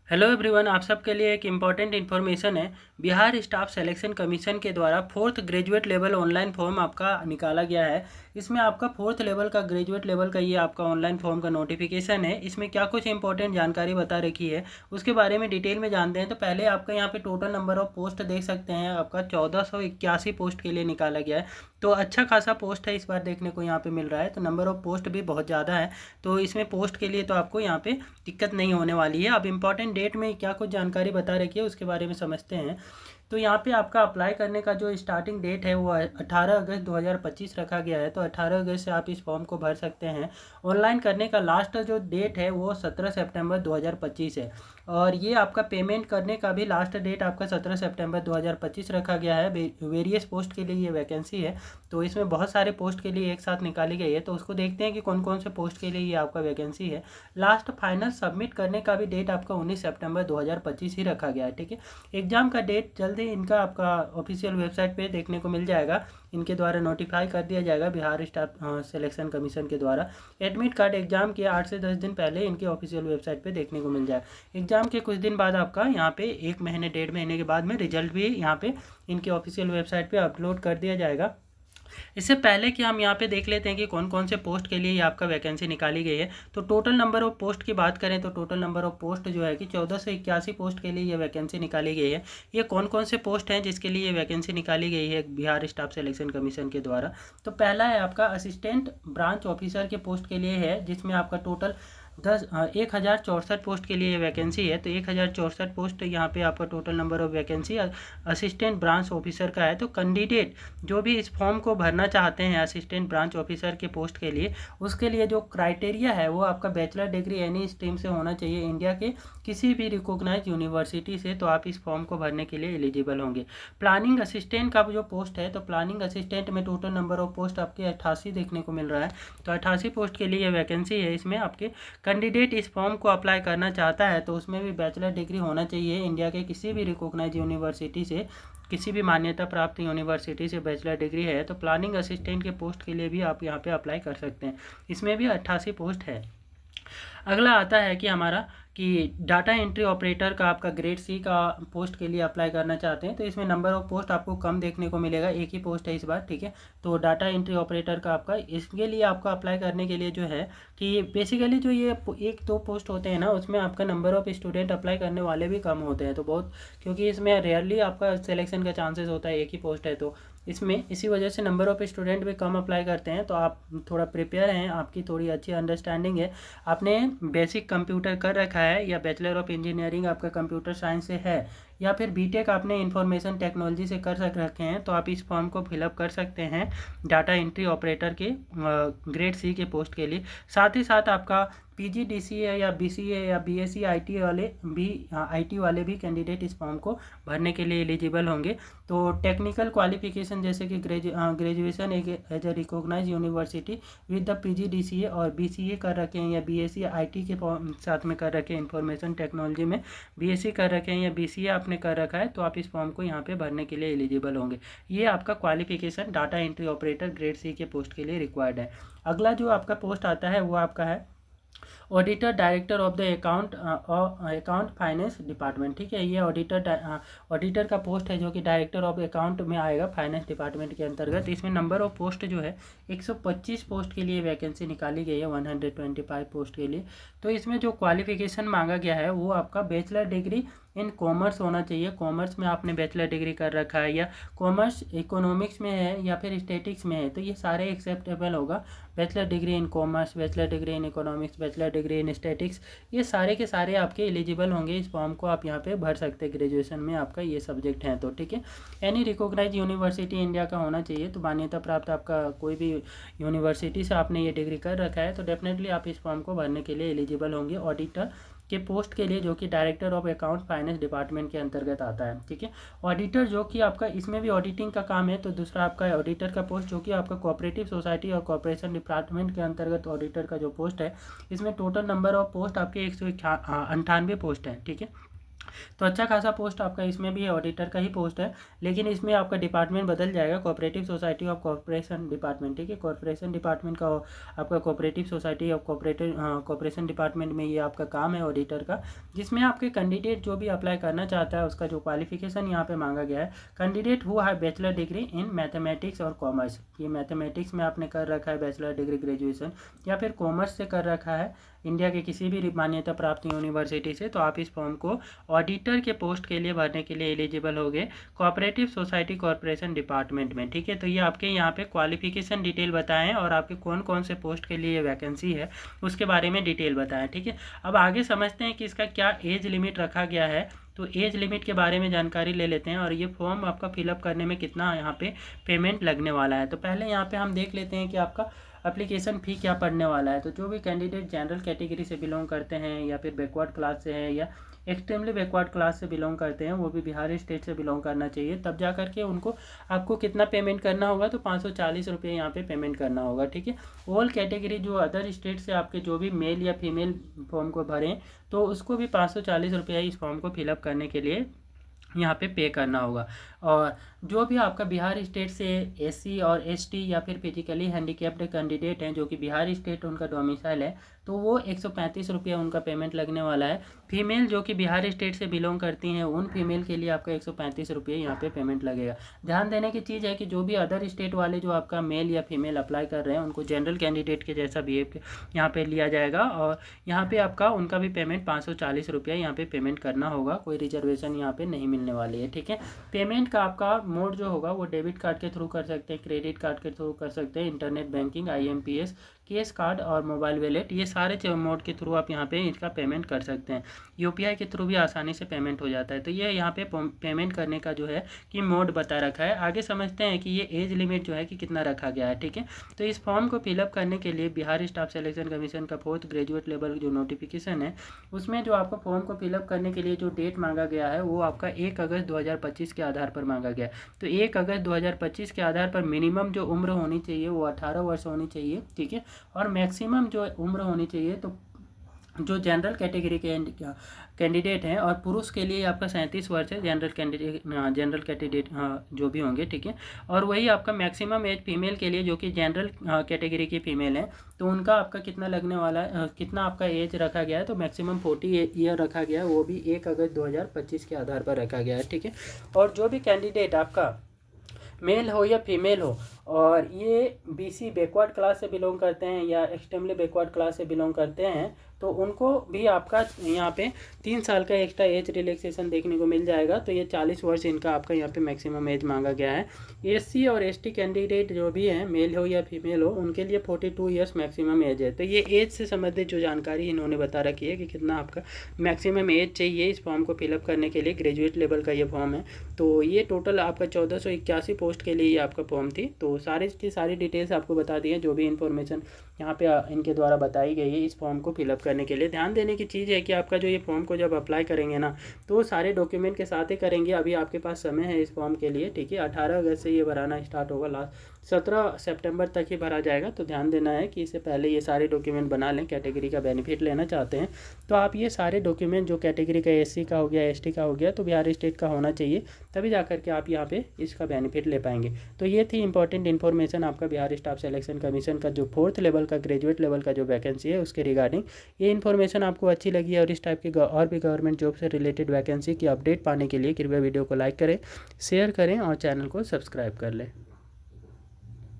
Hello everyone, आप सबके लिए एक इम्पॉर्टेंट इन्फॉर्मेशन है। बिहार स्टाफ सिलेक्शन कमीशन के द्वारा fourth graduate level online form आपका निकाला गया है। इसमें आपका फोर्थ लेवल का ग्रेजुएट लेवल का ये आपका ऑनलाइन फॉर्म का नोटिफिकेशन है। इसमें क्या कुछ इंपॉर्टेंट जानकारी बता रखी है उसके बारे में डिटेल में जानते हैं। तो पहले आपका यहाँ पे टोटल नंबर ऑफ पोस्ट देख सकते हैं, आपका 1481 पोस्ट के लिए निकाला गया है। तो अच्छा खासा पोस्ट है इस बार देखने को यहाँ पे मिल रहा है। तो नंबर ऑफ पोस्ट भी बहुत ज़्यादा है, तो इसमें पोस्ट के लिए तो आपको यहाँ पे दिक्कत नहीं होने वाली है। अब इम्पॉर्टेंट डेट में क्या कुछ जानकारी बता रखी है उसके बारे में समझते हैं। तो यहाँ पे आपका अप्लाई करने का जो स्टार्टिंग डेट है वो 18 अगस्त 2025 रखा गया है। तो 18 अगस्त से आप इस फॉर्म को भर सकते हैं। ऑनलाइन करने का लास्ट जो डेट है वो 17 सितंबर 2025 है। और ये आपका पेमेंट करने का भी लास्ट डेट आपका 17 सितंबर 2025 रखा गया है। वेरियस पोस्ट के लिए ये वैकेंसी है, तो इसमें बहुत सारे पोस्ट के लिए एक साथ निकाली गई है। तो उसको देखते हैं कि कौन कौन से पोस्ट के लिए ये आपका वैकेंसी है। लास्ट फाइनल सबमिट करने का भी डेट आपका 19 सितंबर 2025 ही रखा गया है। ठीक है, एग्जाम का डेट जल्द ही इनका आपका ऑफिशियल वेबसाइट पे देखने को मिल जाएगा। इनके द्वारा नोटिफाई कर दिया जाएगा बिहार स्टाफ सिलेक्शन कमीशन के द्वारा। एडमिट कार्ड एग्जाम के 8 से 10 दिन पहले इनके ऑफिशियल वेबसाइट पे देखने को मिल जाएगा। एग्जाम के कुछ दिन बाद आपका यहाँ पे 1 महीने 1.5 महीने के बाद में रिजल्ट भी यहाँ पे इनके ऑफिशियल वेबसाइट पे अपलोड कर दिया जाएगा। इससे पहले कि हम यहाँ पे देख लेते हैं कि कौन कौन से पोस्ट के लिए ये आपका वैकेंसी निकाली गई है। तो टोटल नंबर ऑफ पोस्ट की बात करें तो टोटल नंबर ऑफ पोस्ट जो है कि 1481 पोस्ट के लिए ये वैकेंसी निकाली गई है। ये कौन कौन से पोस्ट हैं जिसके लिए ये वैकेंसी निकाली गई है बिहार स्टाफ सिलेक्शन कमीशन के द्वारा। तो पहला है आपका असिस्टेंट ब्रांच ऑफिसर के पोस्ट के लिए है, जिसमें आपका टोटल 1064 पोस्ट के लिए वैकेंसी है। तो 1064 पोस्ट यहाँ पे आपका total number of vacancy assistant branch officer का है। तो कैंडिडेट जो भी इस फॉर्म को भरना चाहते हैं असिस्टेंट ब्रांच ऑफिसर के पोस्ट के लिए, उसके लिए जो क्राइटेरिया है वो आपका बैचलर डिग्री एनी स्ट्रीम से होना चाहिए इंडिया के किसी भी रिकॉग्नाइज यूनिवर्सिटी से। तो आप इस फॉर्म को भरने के लिए एलिजिबल होंगे। प्लानिंग असिस्टेंट का जो पोस्ट है, तो प्लानिंग असिस्टेंट में टोटल नंबर ऑफ पोस्ट आपके 88 देखने को मिल रहा है। तो 88 पोस्ट के लिए वैकेंसी है। इसमें आपके कैंडिडेट इस फॉर्म को अप्लाई करना चाहता है तो उसमें भी बैचलर डिग्री होना चाहिए इंडिया के किसी भी रिकॉग्नाइज यूनिवर्सिटी से, किसी भी मान्यता प्राप्त यूनिवर्सिटी से बैचलर डिग्री है। तो प्लानिंग असिस्टेंट के पोस्ट के लिए भी आप यहाँ पे अप्लाई कर सकते हैं। इसमें भी 88 पोस्ट है। अगला आता है कि हमारा कि डाटा एंट्री ऑपरेटर का आपका ग्रेड सी का पोस्ट के लिए अप्लाई करना चाहते हैं। तो इसमें नंबर ऑफ पोस्ट आपको कम देखने को मिलेगा, एक ही पोस्ट है इस बार। ठीक है, तो डाटा एंट्री ऑपरेटर का आपका इसके लिए आपका अप्लाई करने के लिए जो है कि बेसिकली जो ये 1-2 पोस्ट होते हैं ना, उसमें आपका नंबर ऑफ स्टूडेंट अप्लाई करने वाले भी कम होते हैं। तो बहुत, क्योंकि इसमें रेयरली आपका सिलेक्शन का चांसेस होता है, एक ही पोस्ट है तो इसमें इसी वजह से नंबर ऑफ स्टूडेंट भी कम अप्लाई करते हैं। तो आप थोड़ा प्रिपेयर हैं, आपकी थोड़ी अच्छी अंडरस्टैंडिंग है, आपने बेसिक कंप्यूटर कर रखा है या बैचलर ऑफ इंजीनियरिंग आपका कंप्यूटर साइंस से है या फिर बीटेक आपने इंफॉर्मेशन टेक्नोलॉजी से कर रखे हैं, तो आप इस फॉर्म को फिलअप कर सकते हैं डाटा एंट्री ऑपरेटर के ग्रेड सी के पोस्ट के लिए। साथ ही साथ आपका पीजीडीसीए या बीसीए या बीएससी आईटी वाले भी कैंडिडेट इस फॉर्म को भरने के लिए एलिजिबल होंगे। तो टेक्निकल क्वालिफिकेशन जैसे कि graduation as a recognise university with the PGDCA और बीसीए कर रखे हैं या बीएससी आईटी के साथ में कर रखे हैं, इंफॉर्मेशन टेक्नोलॉजी में बीएससी कर रखे हैं या बीसीए आपने कर रखा है, तो आप इस फॉर्म को यहाँ पे भरने के लिए एलिजिबल होंगे। ये आपका qualification data entry operator grade C के पोस्ट के लिए रिक्वायर्ड है। अगला जो आपका पोस्ट आता है वो आपका है auditor director of the account finance department. ठीक है, ये ऑडिटर का पोस्ट है जो कि डायरेक्टर ऑफ अकाउंट में आएगा फाइनेंस डिपार्टमेंट के अंतर्गत। इसमें नंबर ऑफ पोस्ट जो है 125 पोस्ट के लिए वैकेंसी निकाली गई है, 125 पोस्ट के लिए। तो इसमें जो क्वालिफिकेशन मांगा गया है वो आपका बैचलर डिग्री इन कॉमर्स होना चाहिए। कॉमर्स में आपने बैचलर डिग्री कर रखा है या कॉमर्स इकोनॉमिक्स में है या फिर स्टैटिक्स में है, तो ये सारे एक्सेप्टेबल होगा। Bachelor degree in commerce, bachelor degree in economics, bachelor degree in statics, ये सारे के सारे आपके एलिजिबल होंगे। इस फॉर्म को आप यहाँ पे भर सकते हैं, ग्रेजुएशन में आपका ये सब्जेक्ट है तो। ठीक है, एनी रिकॉग्नाइज यूनिवर्सिटी इंडिया का होना चाहिए। तो मान्यता प्राप्त आपका कोई भी यूनिवर्सिटी से आपने ये डिग्री कर रखा है तो डेफिनेटली आप इस फॉर्म को भरने के लिए एलिजिबल होंगे ऑडिटर के पोस्ट के लिए, जो कि director of account finance department के अंतर्गत आता है। ठीक है, ऑडिटर जो कि आपका इसमें भी ऑडिटिंग का काम है। तो दूसरा आपका ऑडिटर का पोस्ट जो कि आपका कोऑपरेटिव सोसाइटी और कॉर्पोरेशन डिपार्टमेंट के अंतर्गत ऑडिटर का जो पोस्ट है, इसमें टोटल नंबर ऑफ पोस्ट आपके 198 पोस्ट है। ठीक है, तो अच्छा खासा पोस्ट आपका इसमें भी ऑडिटर का ही पोस्ट है, लेकिन इसमें आपका डिपार्टमेंट बदल जाएगा, cooperative society of corporation department, ठीक है। कॉर्पोरेशन डिपार्टमेंट का आपका cooperative society of corporation department में ये आपका काम है ऑडिटर का, जिसमें आपके कैंडिडेट जो भी अप्लाई करना चाहता है उसका जो क्वालिफिकेशन यहाँ पे मांगा गया है, candidate who have bachelor degree in mathematics और कॉमर्स, ये मैथमेटिक्स में आपने कर रखा है बैचलर डिग्री ग्रेजुएशन, या फिर कॉमर्स से कर रखा है इंडिया के किसी भी मान्यता प्राप्त यूनिवर्सिटी से, तो आप इस फॉर्म को ऑडिटर के पोस्ट के लिए भरने के लिए एलिजिबल होंगे कोऑपरेटिव सोसाइटी कॉर्पोरेशन डिपार्टमेंट में, ठीक है। तो ये आपके यहाँ पे क्वालिफिकेशन डिटेल बताएं और आपके कौन कौन से पोस्ट के लिए वैकेंसी है उसके बारे में डिटेल बताएं, ठीक है। अब आगे समझते हैं कि इसका क्या एज लिमिट रखा गया है। तो एज लिमिट के बारे में जानकारी ले लेते हैं और ये फॉर्म आपका फिलअप करने में कितना यहाँ पे पेमेंट लगने वाला है। तो पहले यहाँ पे हम देख लेते हैं कि आपका एप्लीकेशन फ़ी क्या पड़ने वाला है। तो जो भी कैंडिडेट जनरल कैटेगरी से बिलोंग करते हैं या फिर बैकवर्ड क्लास से है या एक्सट्रीमली बैकवर्ड क्लास से बिलोंग करते हैं, वो भी बिहार स्टेट से बिलोंग करना चाहिए, तब जा करके उनको आपको कितना पेमेंट करना होगा, तो 540 रुपये यहाँ पे पेमेंट करना होगा, ठीक है। ऑल कैटेगरी जो अदर स्टेट से आपके जो भी मेल या फीमेल फॉर्म को भरें तो उसको भी 540 रुपये इस फॉर्म को फिलअप करने के लिए यहाँ पे करना होगा। और जो भी आपका बिहार स्टेट से एससी और एसटी या फिर फिजिकली हैंडीकैप्ड कैंडिडेट हैं जो कि बिहार स्टेट उनका डोमिसाइल है, तो वो 135 रुपये उनका पेमेंट लगने वाला है। फीमेल जो कि बिहार स्टेट से बिलोंग करती हैं उन फीमेल के लिए आपका 135 रुपये यहाँ पे पेमेंट लगेगा। ध्यान देने की चीज़ है कि जो भी अदर स्टेट वाले जो आपका मेल या फीमेल अप्लाई कर रहे हैं उनको जनरल कैंडिडेट के जैसा बिहेव यहाँ पे लिया जाएगा और यहाँ पे आपका उनका भी पेमेंट 540 रुपये यहाँ पे पेमेंट करना होगा, कोई रिजर्वेशन यहाँ पे नहीं मिलने वाली है, ठीक है। पेमेंट का आपका मोड जो होगा वो डेबिट कार्ड के थ्रू कर सकते हैं, क्रेडिट कार्ड के थ्रू कर सकते हैं, internet banking, IMPS, cash card और मोबाइल वॉलेट, ये सारे मोड के थ्रू आप यहाँ पे इसका पेमेंट कर सकते हैं। UPI के थ्रू भी आसानी से पेमेंट हो जाता है। तो ये यहाँ पे पेमेंट करने का जो है कि मोड बता रखा है। आगे समझते हैं कि ये एज लिमिट जो है कि कितना रखा गया है, ठीक है। तो इस फॉर्म को फिलअप करने के लिए बिहार स्टाफ सिलेक्शन कमीशन का 4th ग्रेजुएट लेवल जो नोटिफिकेशन है उसमें जो आपको फॉर्म को फिलअप करने के लिए जो डेट मांगा गया है वो आपका 1 अगस्त 2025 के आधार पर मांगा गया है। तो 1 अगस्त 2025 के आधार पर मिनिमम जो उम्र होनी चाहिए वो 18 वर्ष होनी चाहिए, ठीक है। और मैक्सिमम जो उम्र होनी चाहिए, तो जो जनरल कैटेगरी के कैंडिडेट हैं और पुरुष के लिए आपका 37 वर्ष है, जनरल कैंडिडेट जो भी होंगे, ठीक है। और वही आपका मैक्सिमम एज फीमेल के लिए जो कि जनरल कैटेगरी की फीमेल है, तो उनका आपका कितना लगने वाला है, कितना आपका एज रखा गया है, तो मैक्सिमम 40 ईयर रखा गया है, वो भी 1 अगस्त 2025 के आधार पर रखा गया है, ठीक है। और जो भी कैंडिडेट आपका मेल हो या फीमेल हो और ये BC बैकवर्ड क्लास से बिलोंग करते हैं या एक्सट्रीमली बैकवर्ड क्लास से बिलोंग करते हैं, तो उनको भी आपका यहाँ पे 3 साल का एक्स्ट्रा एज रिलैक्सेशन देखने को मिल जाएगा। तो ये 40 वर्ष इनका आपका यहाँ पे मैक्सिमम एज मांगा गया है। SC और ST कैंडिडेट जो भी हैं, मेल हो या फीमेल हो, उनके लिए 42 ईयर्स मैक्सिमम एज है। तो ये एज से संबंधित जो जानकारी इन्होंने बता रखी है कि कितना आपका मैक्सिमम एज चाहिए इस फॉर्म को फिलअप करने के लिए। ग्रेजुएट लेवल का ये फॉर्म है। तो ये टोटल आपका 1481 पोस्ट के लिए ये आपका फॉर्म थी। तो सारी की सारी डिटेल्स आपको बता दी है, जो भी इन्फॉर्मेशन यहाँ पे इनके द्वारा बताई गई है इस फॉर्म को फिलअप करने के लिए। ध्यान देने की चीज़ है कि आपका जो ये फॉर्म को जब अप्लाई करेंगे ना, तो सारे डॉक्यूमेंट के साथ ही करेंगे। अभी आपके पास समय है इस फॉर्म के लिए, ठीक है। 18 अगस्त से ये भराना स्टार्ट होगा, लास्ट 17 सितंबर तक ही भरा जाएगा। तो ध्यान देना है कि इससे पहले ये सारे डॉक्यूमेंट बना लें। कैटेगरी का बेनिफिट लेना चाहते हैं तो आप ये सारे डॉक्यूमेंट जो कैटेगरी का SC का हो गया, ST का हो गया, तो बिहार स्टेट का होना चाहिए, तभी जा करके आप यहाँ पे इसका बेनिफिट ले पाएंगे। तो ये थी इंपॉर्टेंट इन्फॉर्मेशन आपका बिहार स्टाफ सिलेक्शन कमीशन का जो 4th लेवल का ग्रेजुएट लेवल का जो वैकेंसी है उसके रिगार्डिंग। ये इन्फॉर्मेशन आपको अच्छी लगी है और इस टाइप की और भी गवर्नमेंट जॉब से रिलेटेड वैकेंसी की अपडेट पाने के लिए कृपया वीडियो को लाइक करें, शेयर करें और चैनल को सब्सक्राइब कर लें।